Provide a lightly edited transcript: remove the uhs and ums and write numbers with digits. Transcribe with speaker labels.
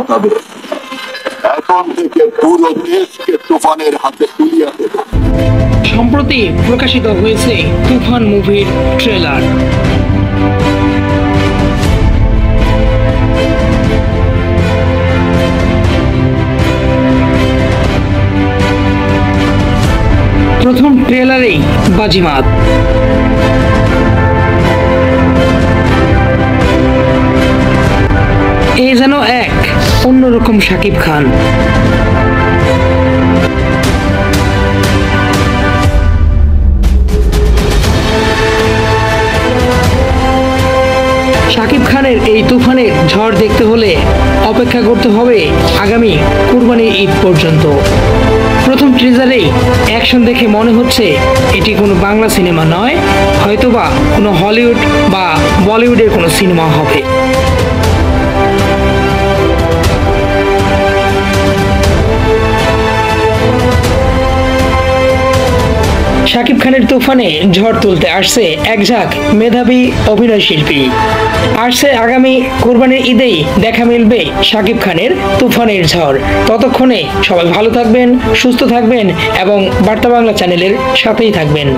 Speaker 1: পাঠাবে। এখন থেকে পুরো দেশকে তুফানের হাতে তুলিয়া দেবে।
Speaker 2: সম্প্রতি প্রকাশিত হয়েছে তুফান মুভির ট্রেলার। প্রথম ট্রেলারেই বাজিমাত। এ যেন এক অন্যরকম শাকিব খান। শাকিব খানের এই তুফানের ঝড় দেখতে হলে অপেক্ষা করতে হবে আগামী কুরবানির ঈদ পর্যন্ত। প্রথম ট্রিজারেই অ্যাকশন দেখে মনে হচ্ছে এটি কোনো বাংলা সিনেমা নয়, হয়তোবা কোনো হলিউড বা বলিউডের কোনো সিনেমা হবে। শাকিব খানের তুফানে ঝড় তুলতে আসছে এক ঝাঁক মেধাবী অভিনয় শিল্পী। আসছে আগামী কোরবানির ঈদেই দেখা মিলবে শাকিব খানের তুফানের ঝড়। ততক্ষণে সবাই ভালো থাকবেন, সুস্থ থাকবেন এবং বার্তা বাংলা চ্যানেলের সাথেই থাকবেন।